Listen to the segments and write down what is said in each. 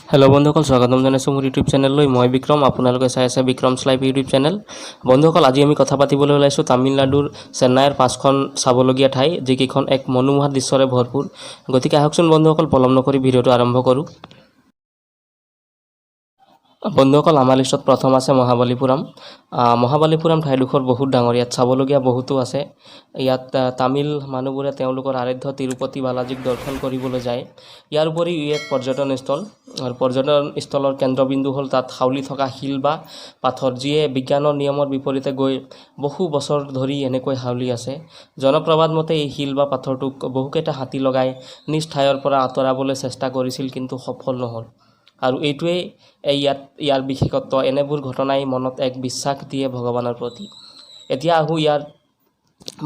Hello' বন্ধুসকল, স্বাগতম জনাইছোঁ মোৰ ইউটিউব চেনেললৈ। মই বিক্ৰম, আপোনালোকে চাই আছে বিক্ৰমছ লাইভ ইউটিউব চেনেল। বন্ধুসকল, আজি আমি কথা পাতিবলৈ ওলাইছোঁ তামিলনাডুৰ চেন্নাইৰ 5খন চাবলগীয়া ঠাই, যিকেইখন এক মনোমোহা দৃশ্যৰে ভৰপূৰ। গতিকে আহকচোন বন্ধুসকল, পলম নকৰি ভিডিঅ'টো আৰম্ভ কৰোঁ। বন্ধুসকল, আমাৰ লিষ্টত প্ৰথম আছে মহাবলীপুৰম। মহাবলীপুৰম ঠাইডোখৰ বহুত ডাঙৰ, ইয়াত চাবলগীয়া বহুতো আছে। ইয়াত তামিল মানুহবোৰে তেওঁলোকৰ আৰাধ্য তিৰুপতি বালাজীক দৰ্শন কৰিবলৈ যায়। ইয়াৰ উপৰিও ই এক পৰ্যটন স্থল, আৰু পৰ্যটন স্থলৰ কেন্দ্ৰবিন্দু হ'ল তাত হাউলি থকা শিল বা পাথৰ, যিয়ে বিজ্ঞানৰ নিয়মৰ বিপৰীতে গৈ বহু বছৰ ধৰি এনেকৈ হাউলি আছে। জনপ্ৰবাদ মতে এই শিল বা পাথৰটোক বহুকেইটা হাতী লগাই নিজ ঠাইৰ পৰা আঁতৰাবলৈ চেষ্টা কৰিছিল, কিন্তু সফল নহ'ল। আৰু এইটোৱেই ইয়াৰ বিশেষত্ব। এনেবোৰ ঘটনাই মনত এক বিশ্বাস দিয়ে ভগৱানৰ প্ৰতি। এতিয়া আহোঁ ইয়াৰ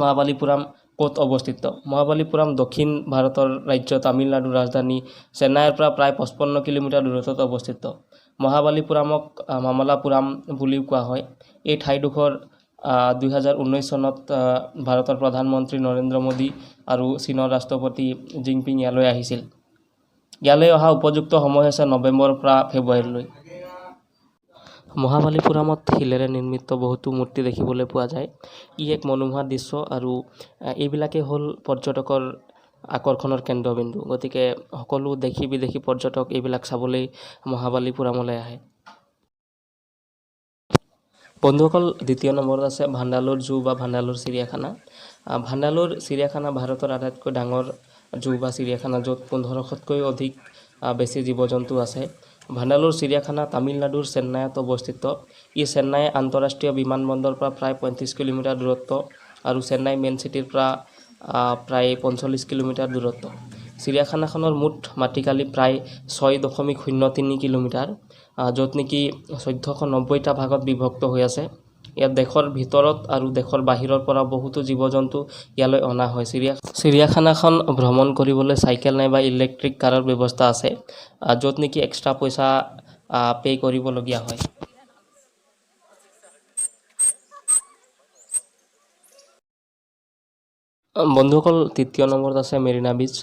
মহাবলীপুৰম ক'ত অৱস্থিত। মহাবলীপুৰম দক্ষিণ ভাৰতৰ ৰাজ্য তামিলনাডুৰ ৰাজধানী চেন্নাইৰ পৰা প্ৰায় 55 কিলোমিটাৰ দূৰত্বত অৱস্থিত। মহাবলীপুৰমক মামলাপুৰাম বুলিও কোৱা হয়। এই ঠাইডোখৰ 2019 চনত ভাৰতৰ প্ৰধানমন্ত্ৰী নৰেন্দ্ৰ মোদী আৰু চীনৰ ৰাষ্ট্ৰপতি জিনপিং ইয়ালৈ আহিছিল। ইয়ালৈ অহা উপযুক্ত সময় হৈছে নৱেম্বৰৰ পৰা ফেব্ৰুৱাৰীলৈ। মহাবলীপুৰমত শিলেৰে নিৰ্মিত বহুতো মূৰ্তি দেখিবলৈ পোৱা যায়। ই এক মনোমোহা দৃশ্য, আৰু এইবিলাকেই হ'ল পৰ্যটকৰ আকৰ্ষণৰ কেন্দ্ৰবিন্দু। গতিকে সকলো দেশী বিদেশী পৰ্যটক এইবিলাক চাবলৈ মহাবলীপুৰমলৈ আহে। বন্ধুসকল, দ্বিতীয় নম্বৰত আছে ভাণ্ডালুৰ জু বা ভাণ্ডালুৰ চিৰিয়াখানা। ভাণ্ডালুৰ চিৰিয়াখানা ভাৰতৰ আটাইতকৈ ডাঙৰ জু বা চিৰিয়াখানা, য'ত 1500তকৈ অধিক বেছি জীৱ জন্তু আছে। ভাণ্ডালুৰ চিৰিয়াখানা তামিলনাডুৰ চেন্নাইত অৱস্থিত। ই চেন্নাই আন্তঃৰাষ্ট্ৰীয় বিমানবন্দৰৰ পৰা প্ৰায় 35 কিলোমিটাৰ দূৰত্ব, আৰু চেন্নাই মেইন চিটিৰ পৰা প্ৰায় 45 কিলোমিটাৰ দূৰত্ব। চিৰিয়াখানাখনৰ মুঠ মাটিকালি প্ৰায় 6.03 কিলোমিটাৰ, য'ত নেকি 1490টা ভাগত বিভক্ত হৈ আছে। ইয়াত দেশৰ ভিতৰত আৰু দেশৰ বাহিৰৰ পৰা বহুতো জীৱ জন্তু ইয়ালৈ অনা হয়। চিৰিয়াখানাখন ভ্ৰমণ কৰিবলৈ চাইকেল নাইবা ইলেক্ট্ৰিক কাৰৰ ব্যৱস্থা আছে, য'ত নেকি এক্সট্ৰা পইচা পে' কৰিবলগীয়া হয়। বন্ধুসকল, তৃতীয় নম্বৰত আছে মেৰিনা বীচ।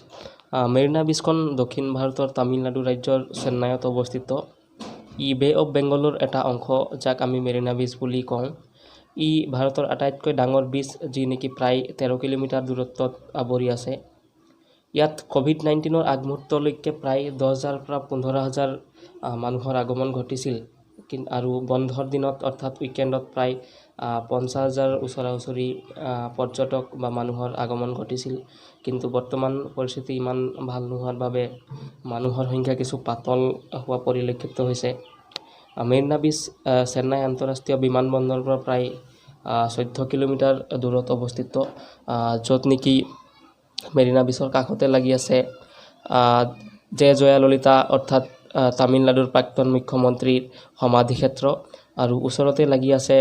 মেৰিনা বীচখন দক্ষিণ ভাৰতৰ তামিলনাডু ৰাজ্যৰ চেন্নাইত অৱস্থিত। ই বে অফ বেংগলৰ এটা অংশ, যাক আমি মেৰিনা বীচ বুলি কওঁ। ই ভাৰতৰ আটাইতকৈ ডাঙৰ বীচ, যি নেকি প্ৰায় 13 কিলোমিটাৰ দূৰত্বত আৱৰি আছে। ইয়াত ক'ভিড-19ৰ আগমুহূৰ্তলৈকে প্ৰায় 10,000 পৰা 15,000 মানুহৰ আগমন ঘটিছিল, আৰু বন্ধৰ দিনত অৰ্থাৎ উইকেণ্ডত প্ৰায় 50,000 ওচৰা ওচৰি পৰ্যটক বা মানুহৰ আগমন ঘটিছিল। কিন্তু বৰ্তমান পৰিস্থিতি ইমান ভাল নোহোৱাৰ বাবে মানুহৰ সংখ্যা কিছু পাতল হোৱা পৰিলক্ষিত হৈছে। মেৰিনা বীচ চেন্নাই আন্তঃৰাষ্ট্ৰীয় বিমানবন্দৰৰ পৰা প্ৰায় 14 কিলোমিটাৰ দূৰত অৱস্থিত, য'ত নেকি মেৰিনা বীচৰ কাষতে লাগি আছে জয়ললিতা অৰ্থাৎ তামিলনাডুৰ প্ৰাক্তন মুখ্যমন্ত্ৰীৰ সমাধিক্ষেত্ৰ, আৰু ওচৰতে লাগি আছে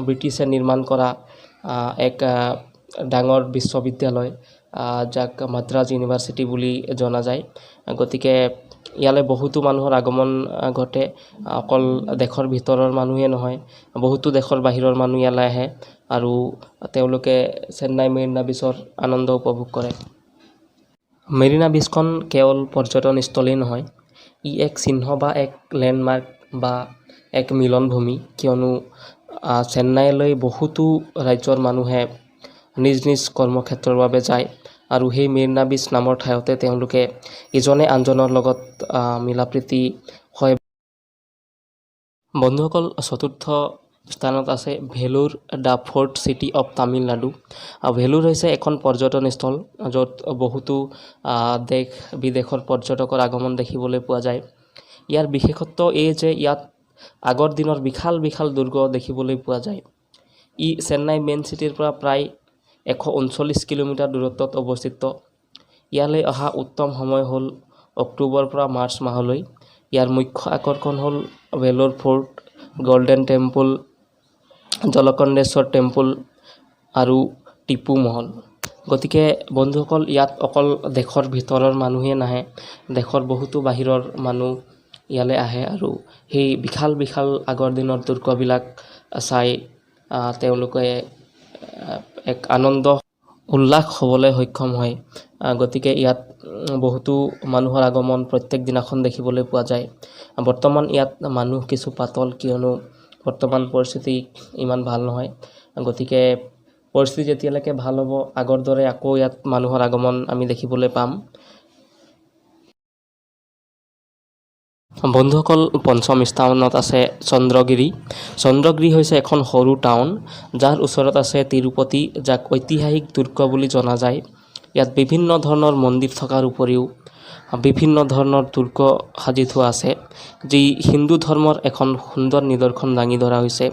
ব্ৰিটিছে নিৰ্মাণ কৰা এক ডাঙৰ বিশ্ববিদ্যালয়, যাক মাদ্ৰাজ ইউনিভাৰ্চিটি বুলি জনা যায়। গতিকে ইয়ালৈ বহুতো মানুহৰ আগমন ঘটে। অকল দেশৰ ভিতৰৰ মানুহেই নহয়, বহুতো দেশৰ বাহিৰৰ মানুহ ইয়ালৈ আহে, আৰু তেওঁলোকে চেন্নাই মেৰিনা বীচৰ আনন্দ উপভোগ কৰে। মেৰিনা বীচখন কেৱল পৰ্যটনস্থলেই নহয়, ই এক চিহ্ন বা এক লেণ্ডমাৰ্ক বা এক মিলনভূমি, কিয়নো চেন্নাইলৈ বহুতো ৰাজ্যৰ মানুহে নিজ নিজ কৰ্মক্ষেত্ৰৰ বাবে যায়, আৰু সেই মেৰিনা বীচ নামৰ ঠাইতে তেওঁলোকে ইজনে আনজনৰ লগত মিলাপ্ৰীতি হয়। বন্ধুসকল, চতুৰ্থ স্থানত আছে Vellore, the fourth city of Tamil Nadu. Vellore হৈছে এখন পৰ্যটনস্থল, য'ত বহুতো দেশ বিদেশৰ পৰ্যটকৰ আগমন দেখিবলৈ পোৱা যায়। ইয়াৰ বিশেষত্ব এই যে ইয়াত আগৰ দিনৰ বিশাল বিশাল দুৰ্গ দেখিবলৈ পোৱা যায়। ই চেন্নাই মেইন চিটিৰ পৰা প্ৰায় 139 কিলোমিটাৰ দূৰত্বত অৱস্থিত। ইয়ালৈ অহা উত্তম সময় হ'ল অক্টোবৰ পৰা মাৰ্চ মাহলৈ। ইয়াৰ মুখ্য আকৰ্ষণ হ'ল Vellore fort, golden temple, জলকণ্ডেশ্বৰ temple আৰু টিপু মহল। গতিকে বন্ধুসকল, ইয়াত অকল দেশৰ ভিতৰৰ মানুহেই নাহে, দেশৰ বহুতো বাহিৰৰ মানুহ ইয়ালৈ আহে, আৰু সেই বিশাল বিশাল আগৰ দিনৰ দুৰ্গবিলাক চাই তেওঁলোকে এক আনন্দ উল্লাস হ'বলৈ সক্ষম হয়। গতিকে ইয়াত বহুতো মানুহৰ আগমন প্ৰত্যেক দিনাখন দেখিবলৈ পোৱা যায়। বৰ্তমান ইয়াত মানুহ কিছু পাতল, কিয়নো বৰ্তমান পৰিস্থিতি ইমান ভাল নহয়। গতিকে পৰিস্থিতি যেতিয়ালৈকে ভাল হ'ব, আগৰ দৰে আকৌ ইয়াত মানুহৰ আগমন আমি দেখিবলৈ পাম। বন্ধুসকল, পঞ্চম স্থানত আছে চন্দ্ৰগিৰি। চন্দ্ৰগিৰি হৈছে এখন সৰু টাউন, যাৰ ওচৰত আছে তিৰুপতি, যাক ঐতিহাসিক দুৰ্গ বুলি জনা যায়। ইয়াত বিভিন্ন ধৰণৰ মন্দিৰ থকাৰ উপৰিও বিভিন্ন ধৰণৰ দুৰ্গ সাজি থোৱা আছে, যি হিন্দু ধৰ্মৰ এখন সুন্দৰ নিদৰ্শন দাঙি ধৰা হৈছে।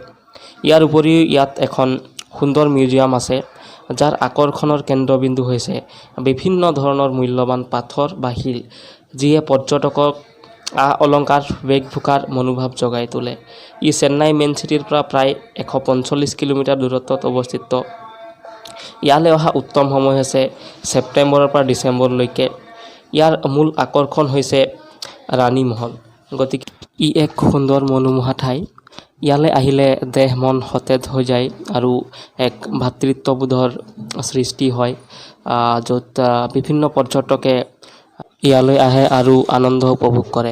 ইয়াৰ উপৰিও ইয়াত এখন সুন্দৰ মিউজিয়াম আছে, যাৰ আকৰ্ষণৰ কেন্দ্ৰবিন্দু হৈছে বিভিন্ন ধৰণৰ মূল্যৱান পাথৰ বা শিল, যিয়ে পৰ্যটকক অলংকাৰ বেশভূষাৰ মনোভাৱ জগাই তোলে। ই চেন্নাই মেইন চিটিৰ পৰা প্ৰায় 145 কিলোমিটাৰ দূৰত্বত অৱস্থিত। ইয়ালৈ অহা উত্তম সময় হৈছে ছেপ্টেম্বৰৰ পৰা ডিচেম্বৰলৈকে। ইয়াৰ মূল আকৰ্ষণ হৈছে ৰাণী মহল। গতিকে ই এক সুন্দৰ মনোমোহা ঠাই। ইয়ালৈ আহিলে দেহ মন সতেজ হৈ যায় আৰু এক ভাতৃত্ববোধৰ সৃষ্টি হয়, য'ত বিভিন্ন পৰ্যটকে ইয়ালৈ আহে আৰু আনন্দ উপভোগ কৰে।